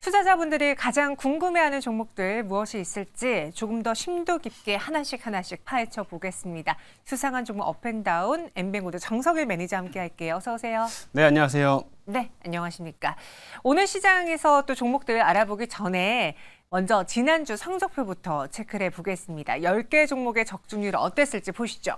투자자분들이 가장 궁금해하는 종목들 무엇이 있을지 조금 더 심도 깊게 하나씩 파헤쳐 보겠습니다. 수상한 종목 업앤다운 엠뱅고드 정석일 매니저 함께 할게요. 어서 오세요. 네, 안녕하세요. 네, 안녕하십니까. 오늘 시장에서 또 종목들 알아보기 전에 먼저 지난주 성적표부터 체크를 해보겠습니다. 10개 종목의 적중률 어땠을지 보시죠.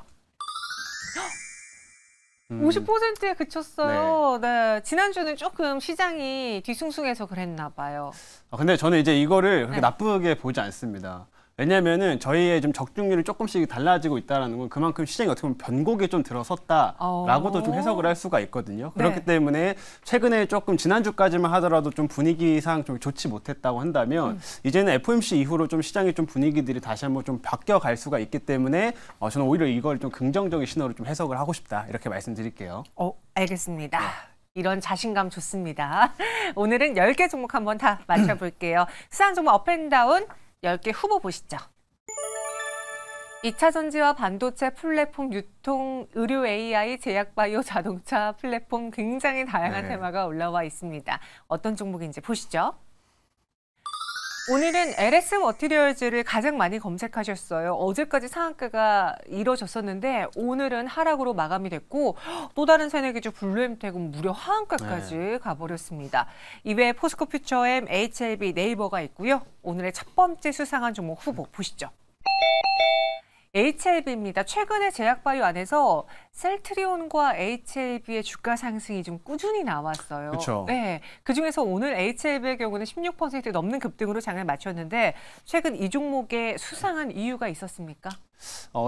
50%에 그쳤어요. 네. 지난주는 조금 시장이 뒤숭숭해서 그랬나 봐요. 근데 저는 이제 이거를 그렇게 네. 나쁘게 보지 않습니다. 왜냐면은 저희의 좀 적중률이 조금씩 달라지고 있다는 건 그만큼 시장이 어떻게 보면 변곡에 좀 들어섰다라고도 좀 해석을 할 수가 있거든요. 그렇기 네. 때문에 최근에 조금 지난주까지만 하더라도 좀 분위기상 좀 좋지 못했다고 한다면 이제는 FOMC 이후로 좀 시장의 좀 분위기들이 다시 한번 좀 바뀌어갈 수가 있기 때문에 저는 오히려 이걸 좀 긍정적인 신호로 좀 해석을 하고 싶다 이렇게 말씀드릴게요. 알겠습니다. 이런 자신감 좋습니다. 오늘은 10개 종목 한번 다 맞춰볼게요. 수상한 종목 업앤다운 10개 후보 보시죠. 2차 전지와 반도체 플랫폼, 유통, 의료 AI, 제약바이오, 자동차 플랫폼 굉장히 다양한 테마가 올라와 있습니다. 어떤 종목인지 보시죠. 오늘은 LS 머티리얼즈를 가장 많이 검색하셨어요. 어제까지 상한가가 이뤄졌었는데 오늘은 하락으로 마감이 됐고 또 다른 새내기주 블루엠텍은 무려 하한가까지 가버렸습니다. 이외에 포스코 퓨처엠, HLB, 네이버가 있고요. 오늘의 첫 번째 수상한 종목 후보 보시죠. HLB입니다. 최근에 제약바이오 안에서 셀트리온과 HLB의 주가 상승이 좀 꾸준히 나왔어요. 그렇죠. 네, 그중에서 오늘 HLB의 경우는 16% 넘는 급등으로 장을 마쳤는데 최근 이 종목에 수상한 이유가 있었습니까?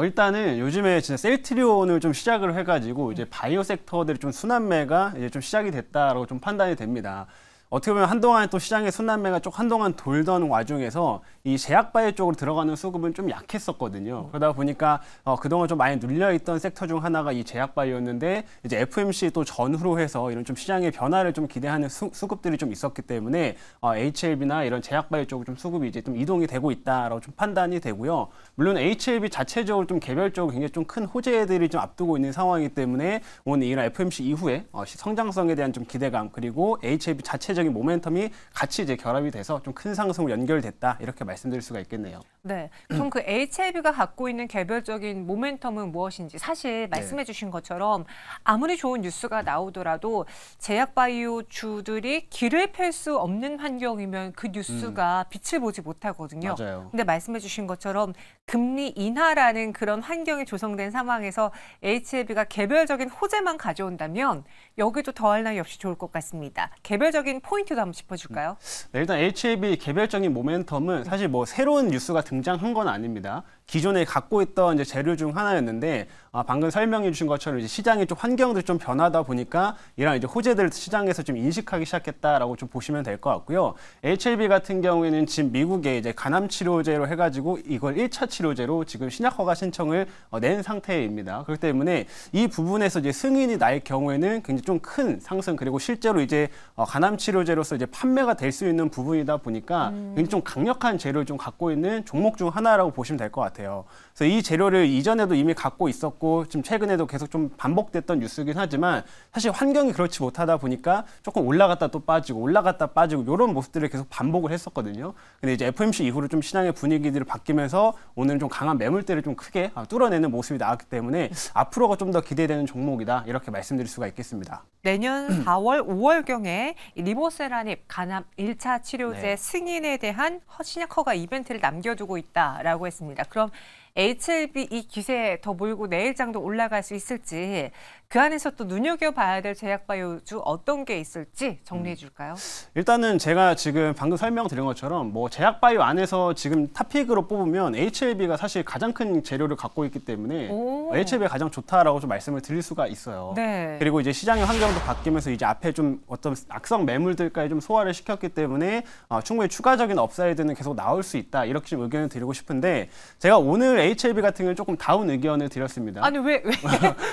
일단은 요즘에 진짜 셀트리온을 좀 시작을 해가지고 이제 바이오 섹터들이 좀 순환매가 이제 좀 시작이 됐다라고 좀 판단이 됩니다. 어떻게 보면 한동안 또 시장의 순환매가 쭉 한동안 돌던 와중에서 이 제약바이오 쪽으로 들어가는 수급은 좀 약했었거든요. 그러다 보니까 그동안 좀 많이 눌려있던 섹터 중 하나가 이 제약바이오였는데 이제 FOMC 또 전후로 해서 이런 좀 시장의 변화를 좀 기대하는 수급들이 좀 있었기 때문에 HLB나 이런 제약바이오 쪽으로 좀 수급이 이제 좀 이동이 되고 있다라고 좀 판단이 되고요. 물론 HLB 자체적으로 좀 개별적으로 굉장히 좀 큰 호재들이 좀 앞두고 있는 상황이기 때문에 오늘 이런 FOMC 이후에 성장성에 대한 좀 기대감 그리고 HLB 자체적인 모멘텀이 같이 이제 결합이 돼서 좀 큰 상승으로 연결됐다 이렇게 말씀드릴 수가 있겠네요. 네, 그럼 그 HLB가 갖고 있는 개별적인 모멘텀은 무엇인지 사실 말씀해 주신 것처럼 아무리 좋은 뉴스가 나오더라도 제약바이오주들이 길을 펼 수 없는 환경이면 그 뉴스가 빛을 보지 못하거든요. 맞아요. 근데 말씀해 주신 것처럼 금리 인하라는 그런 환경이 조성된 상황에서 HLB가 개별적인 호재만 가져온다면 여기도 더할 나위 없이 좋을 것 같습니다. 개별적인 포인트도 한번 짚어줄까요? 네, 일단 HLB 개별적인 모멘텀은 사실 뭐 새로운 뉴스가 등장한 건 아닙니다. 기존에 갖고 있던 이제 재료 중 하나였는데 방금 설명해 주신 것처럼 이제 시장의 좀 환경들이 좀 변하다 보니까 이런 이제 호재들을 시장에서 좀 인식하기 시작했다라고 좀 보시면 될 것 같고요. HLB 같은 경우에는 지금 미국에 이제 간암 치료제로 해가지고 이걸 1차 치료제로 지금 신약 허가 신청을 낸 상태입니다. 그렇기 때문에 이 부분에서 이제 승인이 날 경우에는 굉장히 좀 큰 상승 그리고 실제로 이제 간암 치료제로서 이제 판매가 될 수 있는 부분이다 보니까 굉장히 좀 강력한 재료를 좀 갖고 있는 종목 중 하나라고 보시면 될 것 같아요. 그래서 이 재료를 이전에도 이미 갖고 있었고 지금 최근에도 계속 좀 반복됐던 뉴스긴 하지만 사실 환경이 그렇지 못하다 보니까 조금 올라갔다 또 빠지고 올라갔다 빠지고 이런 모습들을 계속 반복을 했었거든요. 근데 이제 FOMC 이후로 좀 시장의 분위기들이 바뀌면서 오늘은 좀 강한 매물대를 좀 크게 뚫어내는 모습이 나왔기 때문에 앞으로가 좀 더 기대되는 종목이다 이렇게 말씀드릴 수가 있겠습니다. 내년 4월, 5월경에 리보세라닙 간암 1차 치료제 승인에 대한 신약 허가 이벤트를 남겨두고 있다라고 했습니다. 그럼 HLB 이 기세 더 몰고 내일장도 올라갈 수 있을지 그 안에서 또 눈여겨봐야 될 제약바이오주 어떤 게 있을지 정리해 줄까요? 일단은 제가 지금 방금 설명드린 것처럼 뭐 제약바이오 안에서 지금 탑픽으로 뽑으면 HLB가 사실 가장 큰 재료를 갖고 있기 때문에 HLB가 가장 좋다라고 좀 말씀을 드릴 수가 있어요. 네. 그리고 이제 시장의 환경도 바뀌면서 이제 앞에 좀 어떤 악성 매물들까지 좀 소화를 시켰기 때문에 충분히 추가적인 업사이드는 계속 나올 수 있다 이렇게 좀 의견을 드리고 싶은데 제가 오늘 HLB 같은 경우는 조금 다운 의견을 드렸습니다. 아니 왜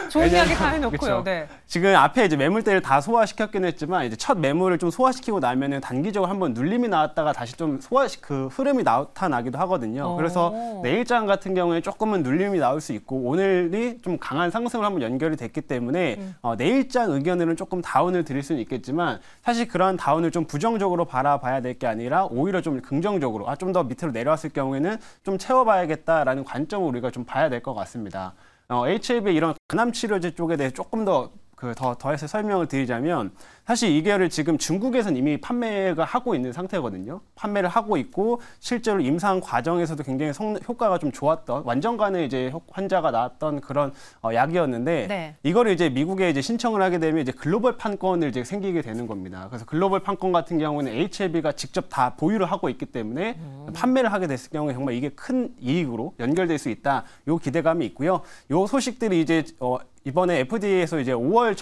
좋은 이야기 다 해놓고요. 그쵸. 네. 지금 앞에 이제 매물대를 다 소화시켰긴 했지만 이제 첫 매물을 좀 소화시키고 나면은 단기적으로 한번 눌림이 나왔다가 다시 좀 그 흐름이 나타나기도 하거든요. 그래서 내일장 같은 경우에 조금은 눌림이 나올 수 있고 오늘이 좀 강한 상승을 한번 연결이 됐기 때문에 내일장 의견으로는 조금 다운을 드릴 수는 있겠지만 사실 그런 다운을 좀 부정적으로 바라봐야 될 게 아니라 오히려 좀 긍정적으로 좀 더 밑으로 내려왔을 경우에는 좀 채워봐야겠다라는 관점을 우리가 좀 봐야 될 것 같습니다. HLB 이런 간암치료제 쪽에 대해 조금 더해서 설명을 드리자면 사실 이거를 지금 중국에서는 이미 판매가 하고 있는 상태거든요. 판매를 하고 있고 실제로 임상 과정에서도 굉장히 효과가 좀 좋았던 완전간의 이제 환자가 나왔던 그런 약이었는데 네. 이거를 이제 미국에 이제 신청을 하게 되면 이제 글로벌 판권을 이제 생기게 되는 겁니다. 그래서 글로벌 판권 같은 경우는 HLB가 직접 다 보유를 하고 있기 때문에 판매를 하게 됐을 경우에 정말 이게 큰 이익으로 연결될 수 있다. 요 기대감이 있고요. 요 소식들이 이제 이번에 FDA에서 이제 5월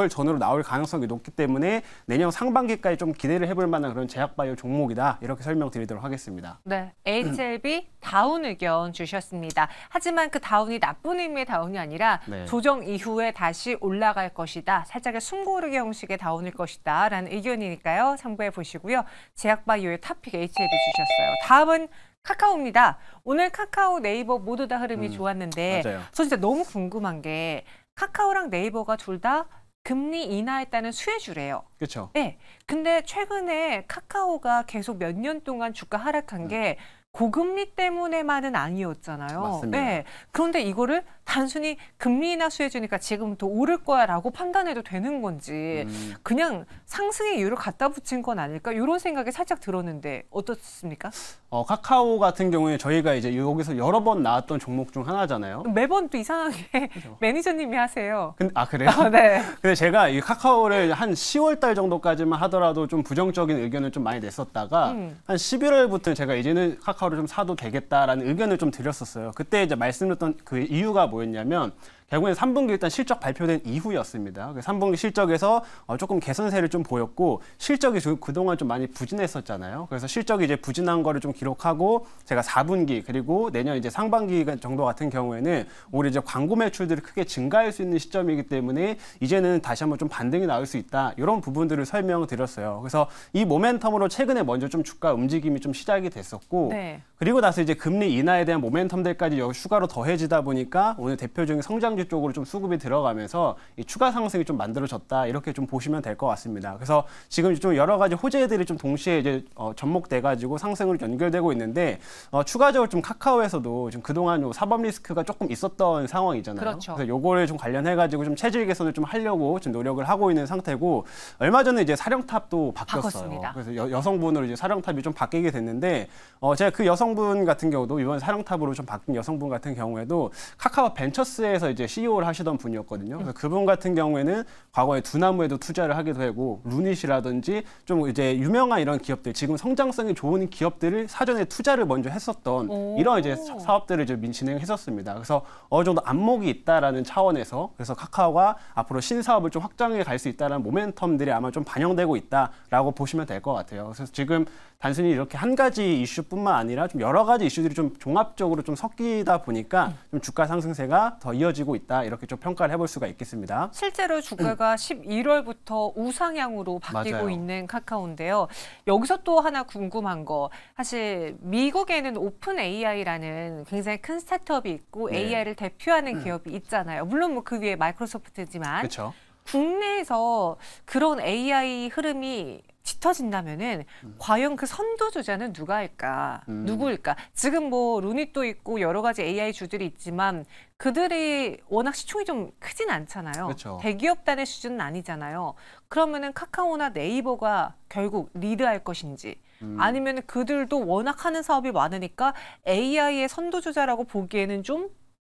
전으로 나올 가능성이 높기 때문에 내년 상반기까지 좀 기대를 해볼 만한 그런 제약바이오 종목이다. 이렇게 설명드리도록 하겠습니다. 네, HLB 다운 의견 주셨습니다. 하지만 그 다운이 나쁜 의미의 다운이 아니라 네. 조정 이후에 다시 올라갈 것이다. 살짝의 숨고르기 형식의 다운일 것이다. 라는 의견이니까요. 참고해 보시고요. 제약바이오의 탑픽 HLB 주셨어요. 다음은 카카오입니다. 오늘 카카오, 네이버 모두 다 흐름이 좋았는데 맞아요. 저 진짜 너무 궁금한 게 카카오랑 네이버가 둘 다 금리 인하했다는 수혜주래요. 그렇죠. 네. 근데 최근에 카카오가 계속 몇 년 동안 주가 하락한 게 고금리 때문에만은 아니었잖아요. 맞습니다. 네. 그런데 이거를 단순히 금리 인하 수혜주니까 지금 더 오를 거야라고 판단해도 되는 건지 그냥 상승의 이유를 갖다 붙인 건 아닐까? 이런 생각이 살짝 들었는데 어떻습니까? 카카오 같은 경우에 저희가 이제 여기서 여러 번 나왔던 종목 중 하나잖아요. 매번 또 이상하게 그죠. 매니저님이 하세요. 그래요? 네. 근데 제가 이 카카오를 한 10월 달 정도까지만 하더라도 좀 부정적인 의견을 좀 많이 냈었다가 한 11월부터 제가 이제는 카카오를 좀 사도 되겠다라는 의견을 좀 드렸었어요. 그때 이제 말씀드렸던 그 이유가 뭐였냐면 결국엔 3분기 일단 실적 발표된 이후였습니다. 3분기 실적에서 조금 개선세를 좀 보였고 실적이 그동안 좀 많이 부진했었잖아요. 그래서 실적이 이제 부진한 거를 좀 기록하고 제가 4분기 그리고 내년 이제 상반기 정도 같은 경우에는 올해 이제 광고 매출들이 크게 증가할 수 있는 시점이기 때문에 이제는 다시 한번 좀 반등이 나올 수 있다. 이런 부분들을 설명을 드렸어요. 그래서 이 모멘텀으로 최근에 먼저 좀 주가 움직임이 좀 시작이 됐었고 네. 그리고 나서 이제 금리 인하에 대한 모멘텀들까지 여기 추가로 더해지다 보니까 오늘 대표적인 성장주 쪽으로 좀 수급이 들어가면서 이 추가 상승이 좀 만들어졌다 이렇게 좀 보시면 될 것 같습니다. 그래서 지금 좀 여러 가지 호재들이 좀 동시에 이제 접목돼가지고 상승으로 연결되고 있는데 추가적으로 좀 카카오에서도 지금 그동안 요 사법 리스크가 조금 있었던 상황이잖아요. 그렇죠. 그래서 요거를 좀 관련해가지고 좀 체질 개선을 좀 하려고 좀 노력을 하고 있는 상태고 얼마 전에 이제 사령탑도 바뀌었어요. 바꿨습니다. 그래서 여성분으로 이제 사령탑이 좀 바뀌게 됐는데 제가 그 여성분 같은 경우도 이번 사령탑으로 좀 바뀐 여성분 같은 경우에도 카카오 벤처스에서 이제 CEO를 하시던 분이었거든요. 그래서 그분 같은 경우에는 과거에 두나무에도 투자를 하기도 하고 루닛이라든지 좀 이제 유명한 이런 기업들 지금 성장성이 좋은 기업들을 사전에 투자를 먼저 했었던 이런 이제 사업들을 이제 진행했었습니다. 그래서 어느 정도 안목이 있다라는 차원에서 그래서 카카오가 앞으로 신사업을 좀 확장해 갈 수 있다라는 모멘텀들이 아마 좀 반영되고 있다라고 보시면 될 것 같아요. 그래서 지금 단순히 이렇게 한 가지 이슈뿐만 아니라 좀 여러 가지 이슈들이 좀 종합적으로 좀 섞이다 보니까 좀 주가 상승세가 더 이어지고 있다 이렇게 좀 평가를 해볼 수가 있겠습니다. 실제로 주가가 11월부터 우상향으로 바뀌고 맞아요. 있는 카카오인데요. 여기서 또 하나 궁금한 거 사실 미국에는 오픈 AI라는 굉장히 큰 스타트업이 있고 네. AI를 대표하는 기업이 있잖아요. 물론 뭐 그 위에 마이크로소프트지만 그렇죠. 국내에서 그런 AI 흐름이 짙어진다면은 과연 그 선두주자는 누가일까? 누구일까? 지금 뭐 루닛도 있고 여러 가지 AI 주들이 있지만 그들이 워낙 시총이 좀 크진 않잖아요. 그렇죠. 대기업단의 수준은 아니잖아요. 그러면은 카카오나 네이버가 결국 리드할 것인지 아니면 그들도 워낙 하는 사업이 많으니까 AI의 선두주자라고 보기에는 좀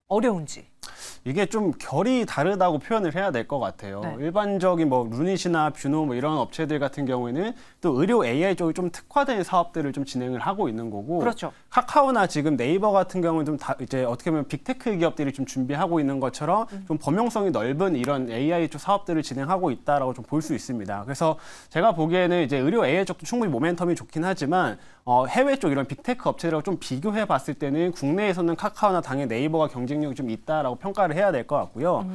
어려운지. 이게 좀 결이 다르다고 표현을 해야 될 것 같아요. 네. 일반적인 뭐 루닛이나 뷰노 뭐 이런 업체들 같은 경우에는 또 의료 AI 쪽이 좀 특화된 사업들을 좀 진행을 하고 있는 거고, 그렇죠. 카카오나 지금 네이버 같은 경우는 좀 다 이제 어떻게 보면 빅테크 기업들이 좀 준비하고 있는 것처럼 좀 범용성이 넓은 이런 AI 쪽 사업들을 진행하고 있다라고 좀 볼 수 있습니다. 그래서 제가 보기에는 이제 의료 AI 쪽도 충분히 모멘텀이 좋긴 하지만 해외 쪽 이런 빅테크 업체들하고 좀 비교해 봤을 때는 국내에서는 카카오나 당연히 네이버가 경쟁력이 좀 있다라고 평가를 해야 될 것 같고요.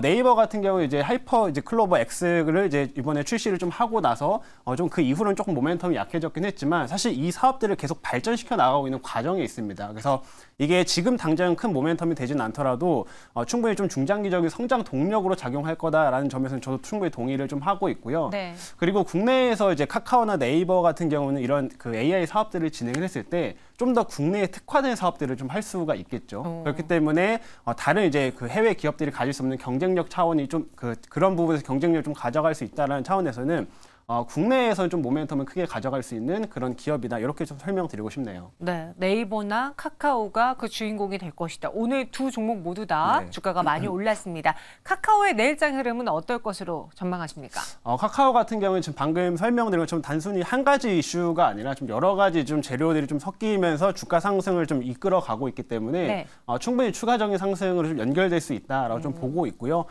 네이버 같은 경우 이제 하이퍼 이제 클로버 X를 이제 이번에 출시를 좀 하고 나서 좀 그 이후로는 조금 모멘텀이 약해졌긴 했지만 사실 이 사업들을 계속 발전시켜 나가고 있는 과정에 있습니다. 그래서 이게 지금 당장 큰 모멘텀이 되진 않더라도 충분히 좀 중장기적인 성장 동력으로 작용할 거다라는 점에서는 저도 충분히 동의를 좀 하고 있고요. 네. 그리고 국내에서 이제 카카오나 네이버 같은 경우는 이런 그 AI 사업들을 진행을 했을 때 좀 더 국내에 특화된 사업들을 좀 할 수가 있겠죠. 그렇기 때문에 다른 이제 그 해외 기업들이 가질 수 없는 경쟁력 차원이 좀 그런 부분에서 경쟁력을 좀 가져갈 수 있다는 차원에서는 국내에서는 좀 모멘텀을 크게 가져갈 수 있는 그런 기업이다. 이렇게 좀 설명드리고 싶네요. 네, 네이버나 카카오가 그 주인공이 될 것이다. 오늘 두 종목 모두 다 네. 주가가 많이 올랐습니다. 카카오의 내일장 흐름은 어떨 것으로 전망하십니까? 카카오 같은 경우는 지금 방금 설명드린 것처럼 단순히 한 가지 이슈가 아니라 좀 여러 가지 좀 재료들이 좀 섞이면서 주가 상승을 좀 이끌어 가고 있기 때문에 네. 충분히 추가적인 상승으로 좀 연결될 수 있다라고 좀 보고 있고요.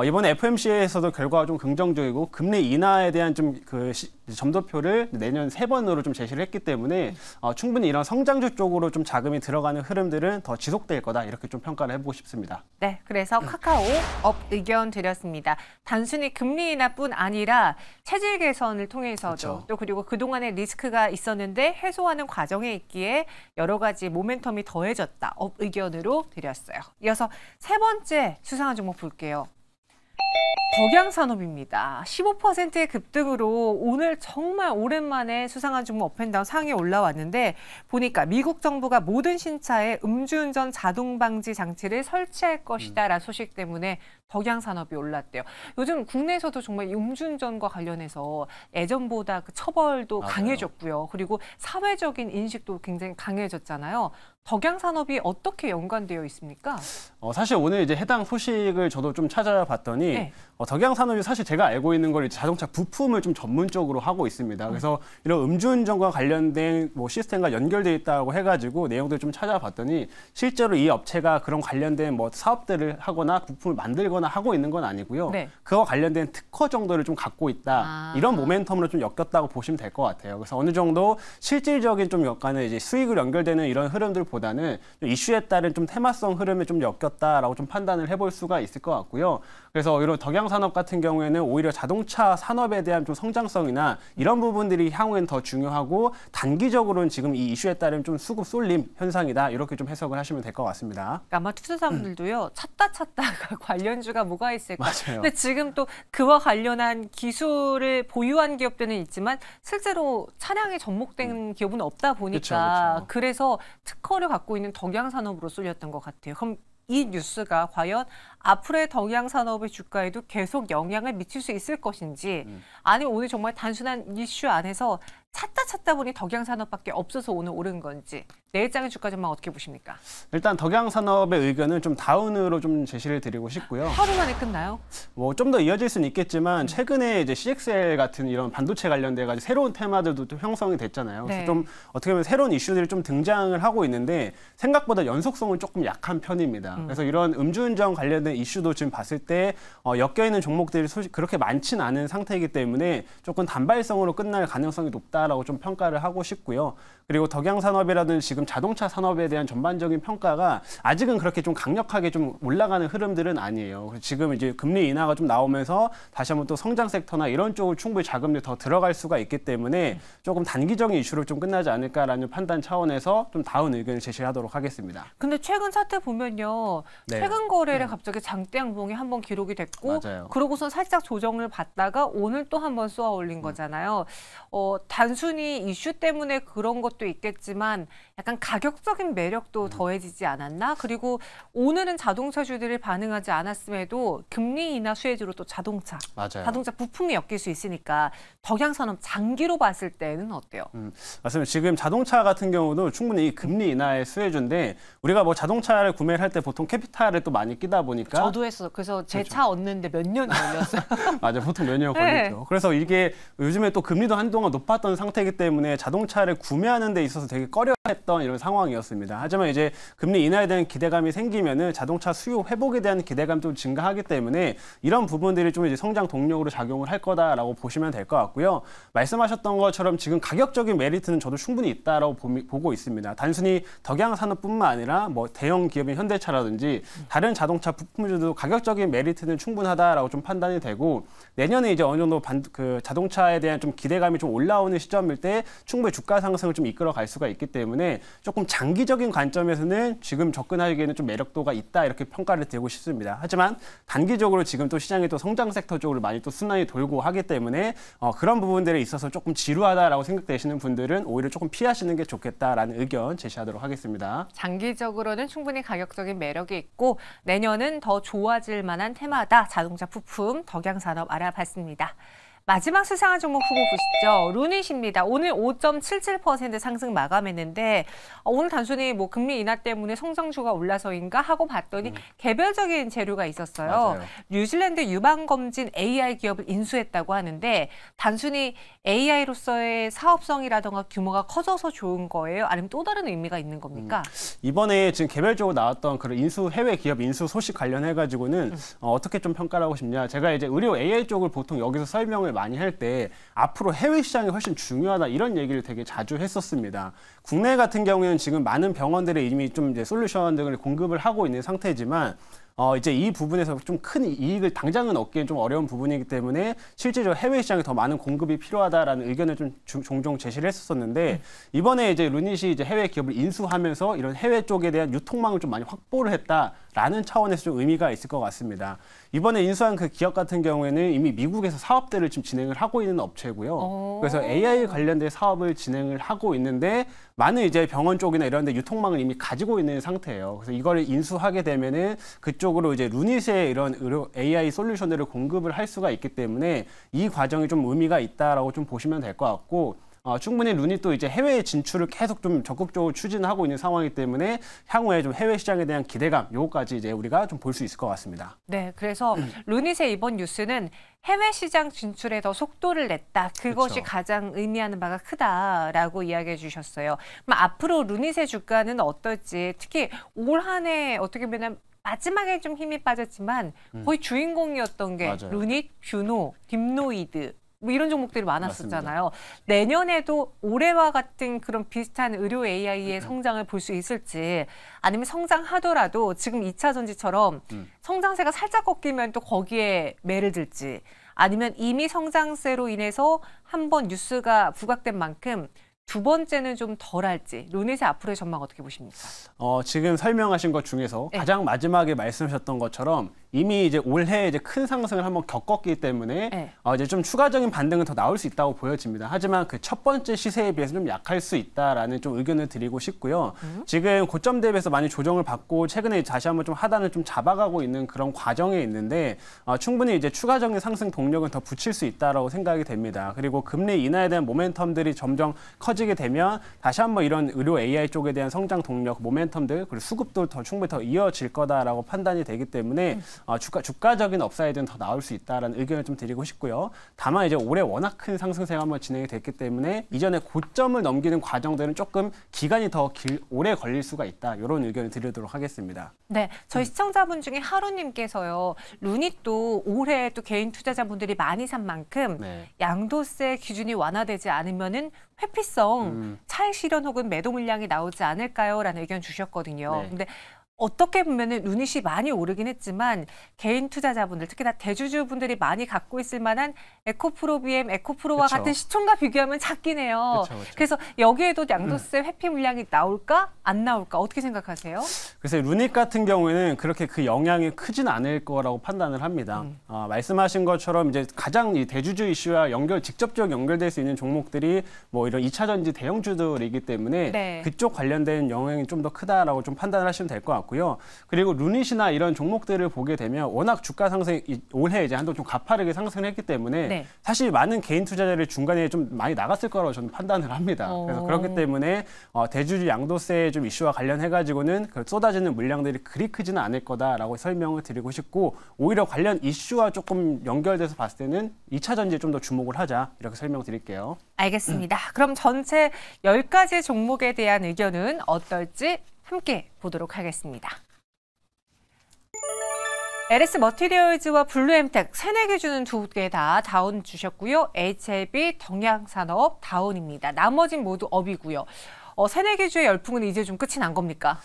이번에 FOMC에서도 결과가 좀 긍정적이고 금리 인하에 대한 좀 그 점도표를 내년 3번으로 좀 제시를 했기 때문에 충분히 이런 성장주 쪽으로 좀 자금이 들어가는 흐름들은 더 지속될 거다 이렇게 좀 평가를 해보고 싶습니다. 네, 그래서 카카오 업 의견 드렸습니다. 단순히 금리 인하뿐 아니라 체질 개선을 통해서도 그렇죠. 또 그리고 그동안의 리스크가 있었는데 해소하는 과정에 있기에 여러 가지 모멘텀이 더해졌다. 업 의견으로 드렸어요. 이어서 세 번째 수상한 종목 볼게요. 덕양산업입니다. 15%의 급등으로 오늘 정말 오랜만에 수상한 종목 업앤다운 상위에 올라왔는데 보니까 미국 정부가 모든 신차에 음주운전 자동 방지 장치를 설치할 것이다라는 소식 때문에 덕양산업이 올랐대요. 요즘 국내에서도 정말 이 음주운전과 관련해서 예전보다 그 처벌도 맞아요. 강해졌고요. 그리고 사회적인 인식도 굉장히 강해졌잖아요. 덕양산업이 어떻게 연관되어 있습니까? 사실 오늘 이제 해당 소식을 저도 좀 찾아봤더니 네. 덕양산업이 사실 제가 알고 있는 걸 자동차 부품을 좀 전문적으로 하고 있습니다. 그래서 이런 음주운전과 관련된 뭐 시스템과 연결돼 있다고 해가지고 내용들 좀 찾아봤더니 실제로 이 업체가 그런 관련된 뭐 사업들을 하거나 부품을 만들거나 하고 있는 건 아니고요. 네. 그와 관련된 특허 정도를 좀 갖고 있다. 이런 모멘텀으로 좀 엮였다고 보시면 될 것 같아요. 그래서 어느 정도 실질적인 좀 약간의 이제 수익을 연결되는 이런 흐름들보다는 좀 이슈에 따른 좀 테마성 흐름에 좀 엮였다라고 좀 판단을 해볼 수가 있을 것 같고요. 그래서 이런 덕양산업 같은 경우에는 오히려 자동차 산업에 대한 좀 성장성이나 이런 부분들이 향후엔 더 중요하고 단기적으로는 지금 이 이슈에 따른 좀 수급 쏠림 현상이다. 이렇게 좀 해석을 하시면 될 것 같습니다. 아마 투자자분들도요. 찾다가 관련주가 뭐가 있을까. 맞아요. 근데 지금 또 그와 관련한 기술을 보유한 기업들은 있지만 실제로 차량에 접목된 기업은 없다 보니까 그쵸. 그래서 특허를 갖고 있는 덕양산업으로 쏠렸던 것 같아요. 그럼 이 뉴스가 과연 앞으로의 덕양산업의 주가에도 계속 영향을 미칠 수 있을 것인지 아니면 오늘 정말 단순한 이슈 안에서 찾다 보니 덕양산업밖에 없어서 오늘 오른 건지 내일장의 주가 전망 어떻게 보십니까? 일단 덕양산업의 의견은 좀 다운으로 좀 제시를 드리고 싶고요. 하루 만에 끝나요? 뭐 좀 더 이어질 수는 있겠지만 최근에 이제 CXL 같은 이런 반도체 관련돼 가지고 새로운 테마들도 또 형성이 됐잖아요. 그래서 네. 좀 어떻게 보면 새로운 이슈들이 좀 등장을 하고 있는데 생각보다 연속성은 조금 약한 편입니다. 그래서 이런 음주운전 관련된 이슈도 지금 봤을 때 엮여 있는 종목들이 그렇게 많지는 않은 상태이기 때문에 조금 단발성으로 끝날 가능성이 높다라고 좀 평가를 하고 싶고요. 그리고 덕양산업이라든지 지금 자동차 산업에 대한 전반적인 평가가 아직은 그렇게 좀 강력하게 좀 올라가는 흐름들은 아니에요. 지금 이제 금리 인하가 좀 나오면서 다시 한번 또 성장 섹터나 이런 쪽으로 충분히 자금들이 더 들어갈 수가 있기 때문에 조금 단기적인 이슈로 좀 끝나지 않을까라는 판단 차원에서 좀 다운 의견을 제시하도록 하겠습니다. 근데 최근 사태 보면요. 네. 최근 거래를 갑자기 장대양봉이 한번 기록이 됐고 맞아요. 그러고선 살짝 조정을 받다가 오늘 또 한번 쏘아 올린 거잖아요. 단순히 이슈 때문에 그런 것도 있겠지만 약간 약간 가격적인 매력도 더해지지 않았나? 그리고 오늘은 자동차주들이 반응하지 않았음에도 금리 인하 수혜주로 또 자동차 부품이 엮일 수 있으니까 덕양산업 장기로 봤을 때는 어때요? 맞습니다. 지금 자동차 같은 경우도 충분히 이 금리 인하의 수혜주인데 우리가 뭐 자동차를 구매를 할 때 보통 캐피탈을 또 많이 끼다 보니까 저도 했어. 그래서 제 차 얻는데 몇 년 걸렸어요. 맞아요. 보통 몇 년 걸리죠. 그래서 이게 요즘에 또 금리도 한동안 높았던 상태이기 때문에 자동차를 구매하는 데 있어서 되게 꺼려했던 이런 상황이었습니다. 하지만 이제 금리 인하에 대한 기대감이 생기면은 자동차 수요 회복에 대한 기대감도 증가하기 때문에 이런 부분들이 좀 이제 성장 동력으로 작용을 할 거다라고 보시면 될 것 같고요. 말씀하셨던 것처럼 지금 가격적인 메리트는 저도 충분히 있다라고 보고 있습니다. 단순히 덕양산업뿐만 아니라 뭐 대형 기업인 현대차라든지 다른 자동차 부품주도 가격적인 메리트는 충분하다라고 좀 판단이 되고 내년에 이제 어느 정도 자동차에 대한 좀 기대감이 좀 올라오는 시점일 때 충분히 주가 상승을 좀 이끌어 갈 수가 있기 때문에 조금 장기적인 관점에서는 지금 접근하기에는 좀 매력도가 있다 이렇게 평가를 드리고 싶습니다. 하지만 단기적으로 지금 또 시장이 또 성장 섹터 쪽으로 많이 또 순환이 돌고 하기 때문에 그런 부분들에 있어서 조금 지루하다라고 생각되시는 분들은 오히려 조금 피하시는 게 좋겠다라는 의견 제시하도록 하겠습니다. 장기적으로는 충분히 가격적인 매력이 있고 내년은 더 좋아질 만한 테마다. 자동차 부품 덕양산업 알아봤습니다. 마지막 수상한 종목 후보 보시죠. 루닛입니다. 오늘 5.77% 상승 마감했는데 오늘 단순히 뭐 금리 인하 때문에 성장주가 올라서인가 하고 봤더니 개별적인 재료가 있었어요. 맞아요. 뉴질랜드 유방검진 AI 기업을 인수했다고 하는데 단순히 AI로서의 사업성이라던가 규모가 커져서 좋은 거예요? 아니면 또 다른 의미가 있는 겁니까? 이번에 지금 개별적으로 나왔던 그런 해외 기업 인수 소식 관련해가지고는 어떻게 좀 평가를 하고 싶냐. 제가 이제 의료 AI 쪽을 보통 여기서 설명을 많이 할 때 앞으로 해외 시장이 훨씬 중요하다 이런 얘기를 되게 자주 했었습니다. 국내 같은 경우에는 지금 많은 병원들이 이미 좀 이제 솔루션 등을 공급을 하고 있는 상태지만 이제 이 부분에서 좀 큰 이익을 당장은 얻기엔 좀 어려운 부분이기 때문에 실제적으로 해외 시장에 더 많은 공급이 필요하다라는 의견을 좀 종종 제시를 했었는데 이번에 이제 루닛이 이제 해외 기업을 인수하면서 이런 해외 쪽에 대한 유통망을 좀 많이 확보를 했다라는 차원에서 좀 의미가 있을 것 같습니다. 이번에 인수한 그 기업 같은 경우에는 이미 미국에서 사업들을 지금 진행을 하고 있는 업체고요. 그래서 AI 관련된 사업을 진행을 하고 있는데 많은 이제 병원 쪽이나 이런 데 유통망을 이미 가지고 있는 상태예요. 그래서 이거를 인수하게 되면은 그쪽으로 이제 루닛의 이런 의료 AI 솔루션들을 공급을 할 수가 있기 때문에 이 과정이 좀 의미가 있다라고 좀 보시면 될 것 같고 충분히 루닛도 이제 해외 진출을 계속 좀 적극적으로 추진하고 있는 상황이기 때문에 향후에 좀 해외 시장에 대한 기대감 요거까지 이제 우리가 좀 볼 수 있을 것 같습니다. 네, 그래서 루닛의 이번 뉴스는 해외 시장 진출에 더 속도를 냈다. 그것이 그렇죠. 가장 의미하는 바가 크다라고 이야기해 주셨어요. 그럼 앞으로 루닛의 주가는 어떨지, 특히 올 한 해 어떻게 보면 마지막에 좀 힘이 빠졌지만 거의 주인공이었던 게 맞아요. 루닛, 뷰노, 딥노이드 뭐 이런 종목들이 많았었잖아요. 내년에도 올해와 같은 그런 비슷한 의료 AI의 성장을 볼 수 있을지 아니면 성장하더라도 지금 2차 전지처럼 성장세가 살짝 꺾이면 또 거기에 매를 들지 아니면 이미 성장세로 인해서 한번 뉴스가 부각된 만큼 두 번째는 좀 덜할지 루닛의 앞으로의 전망 어떻게 보십니까? 지금 설명하신 것 중에서 가장 마지막에 말씀하셨던 것처럼 이미 이제 올해 이제 큰 상승을 한번 겪었기 때문에 이제 좀 추가적인 반등은 더 나올 수 있다고 보여집니다. 하지만 그 첫 번째 시세에 비해서 좀 약할 수 있다라는 좀 의견을 드리고 싶고요. 지금 고점 대비해서 많이 조정을 받고 최근에 다시 한번 좀 하단을 좀 잡아가고 있는 그런 과정에 있는데 충분히 이제 추가적인 상승 동력은 더 붙일 수 있다라고 생각이 됩니다. 그리고 금리 인하에 대한 모멘텀들이 점점 커지게 되면 다시 한번 이런 의료 AI 쪽에 대한 성장 동력, 모멘텀들 그리고 수급도 더 충분히 더 이어질 거다라고 판단이 되기 때문에 주가적인 업사이드는 더 나올 수 있다라는 의견을 좀 드리고 싶고요. 다만 이제 올해 워낙 큰 상승세가 한번 진행이 됐기 때문에 이전에 고점을 넘기는 과정들은 조금 기간이 더 오래 걸릴 수가 있다. 이런 의견을 드리도록 하겠습니다. 네, 저희 시청자분 중에 하루님께서요. 루닛도 올해 또 개인 투자자분들이 많이 산 만큼 양도세 기준이 완화되지 않으면은 회피성 차익 실현 혹은 매도 물량이 나오지 않을까요? 라는 의견 주셨거든요. 근데 어떻게 보면은 루닛이 많이 오르긴 했지만 개인 투자자분들, 특히나 대주주분들이 많이 갖고 있을 만한 에코프로 BM, 에코프로와 그쵸. 같은 시총과 비교하면 작긴 해요. 그쵸, 그쵸. 그래서 여기에도 양도세 회피 물량이 나올까 안 나올까 어떻게 생각하세요? 그래서 루닛 같은 경우에는 그렇게 그 영향이 크진 않을 거라고 판단을 합니다. 말씀하신 것처럼 이제 가장 이 대주주 이슈와 직접적으로 연결될 수 있는 종목들이 뭐 이런 2차 전지 대형주들이기 때문에 네. 그쪽 관련된 영향이 좀 더 크다라고 좀 판단을 하시면 될 것 같고요. 그리고 루닛이나 이런 종목들을 보게 되면 워낙 주가 상승 올해 이제 한동 좀 가파르게 상승했기 때문에 네. 사실 많은 개인 투자자들이 중간에 좀 많이 나갔을 거라고 저는 판단을 합니다. 그래서 그렇기 때문에 대주주 양도세 좀 이슈와 관련해 가지고는 쏟아지는 물량들이 그리 크지는 않을 거다라고 설명을 드리고 싶고, 오히려 관련 이슈와 조금 연결돼서 봤을 때는 2차 전지에 좀 더 주목을 하자, 이렇게 설명드릴게요. 알겠습니다. 그럼 전체 10가지 종목에 대한 의견은 어떨지 함께 보도록 하겠습니다. LS 머티리얼즈와 블루엠텍, 새내기주는 두 개 다 다운 주셨고요. HLB, 덕양산업 다운입니다. 나머진 모두 업이고요. 새내기주의 열풍은 이제 좀 끝이 난 겁니까?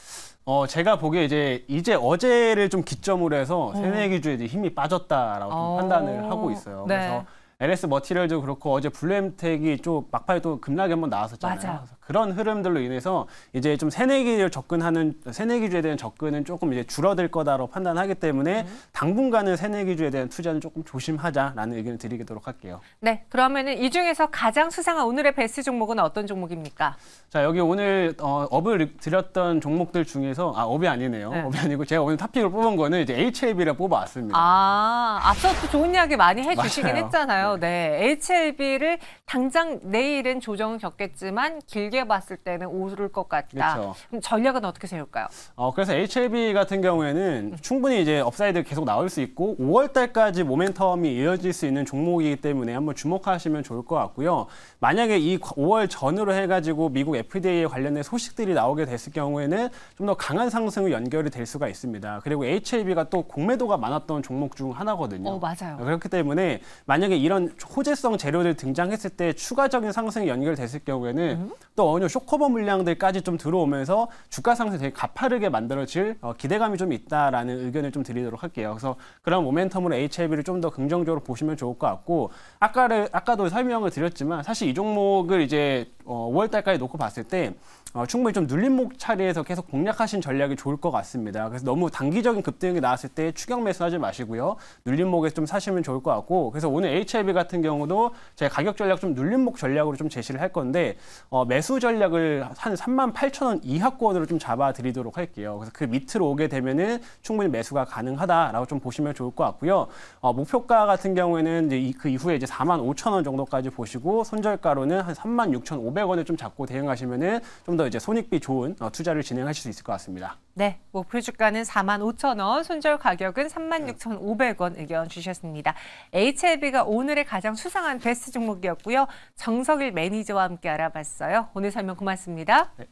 제가 보기에 이제 어제를 좀 기점으로 해서 새내기주에 이제 힘이 빠졌다라고 좀 판단을 하고 있어요. 네. 그래서 LS 머티리얼도 그렇고 어제 블루엠텍이 좀 막판에 또 급락이 한번 나왔었잖아요. 맞아요. 그래서 그런 흐름들로 인해서 이제 좀 새내기주에 대한 접근은 조금 이제 줄어들 거다라고 판단하기 때문에 당분간은 새내기주에 대한 투자는 조금 조심하자라는 의견을 드리도록 할게요. 네, 그러면은 이 중에서 가장 수상한 오늘의 베스트 종목은 어떤 종목입니까? 자, 여기 오늘 업을 드렸던 종목들 중에서 업이 아니네요. 네. 업이 아니고 제가 오늘 탑픽을 뽑은 거는 이제 HLB를 뽑아왔습니다. 앞서 또 좋은 이야기 많이 해주시긴 맞아요. 했잖아요. 네, HLB를 당장 내일은 조정을 겪겠지만 길게 봤을 때는 오를 것 같다. 그렇죠. 그럼 전략은 어떻게 세울까요? 그래서 HLB 같은 경우에는 충분히 이제 업사이드 계속 나올 수 있고 5월 달까지 모멘텀이 이어질 수 있는 종목이기 때문에 한번 주목하시면 좋을 것 같고요. 만약에 이 5월 전으로 해가지고 미국 FDA에 관련된 소식들이 나오게 됐을 경우에는 좀 더 강한 상승을 연결이 될 수가 있습니다. 그리고 HLB가 또 공매도가 많았던 종목 중 하나거든요. 맞아요. 그렇기 때문에 만약에 이런 호재성 재료들 등장했을 때 추가적인 상승이 연결됐을 경우에는 또 어느 쇼커버 물량들까지 좀 들어오면서 주가 상승이 되게 가파르게 만들어질 기대감이 좀 있다라는 의견을 좀 드리도록 할게요. 그래서 그런 모멘텀으로 HLB를 좀 더 긍정적으로 보시면 좋을 것 같고, 아까도 설명을 드렸지만 사실 이 종목을 이제 5월 달까지 놓고 봤을 때 충분히 좀 눌림목 차례에서 계속 공략하신 전략이 좋을 것 같습니다. 그래서 너무 단기적인 급등이 나왔을 때 추격 매수하지 마시고요. 눌림목에서 좀 사시면 좋을 것 같고, 그래서 오늘 HLB 같은 경우도 제가 가격 전략 좀 눌림목 전략으로 좀 제시를 할 건데 매수 전략을 한 38,000원 이하권으로 좀 잡아드리도록 할게요. 그래서 그 밑으로 오게 되면은 충분히 매수가 가능하다라고 좀 보시면 좋을 것 같고요. 목표가 같은 경우에는 이제 그 이후에 이제 45,000원 정도까지 보시고 손절가로는 한 36,500원을 좀 잡고 대응하시면은 좀 더 이제 손익비 좋은 투자를 진행하실 수 있을 것 같습니다. 네, 목표 주가는 45,000원, 손절 가격은 36,500원 의견 주셨습니다. HLB가 오늘의 가장 수상한 베스트 종목이었고요. 정석일 매니저와 함께 알아봤어요. 오늘 설명 고맙습니다. 네.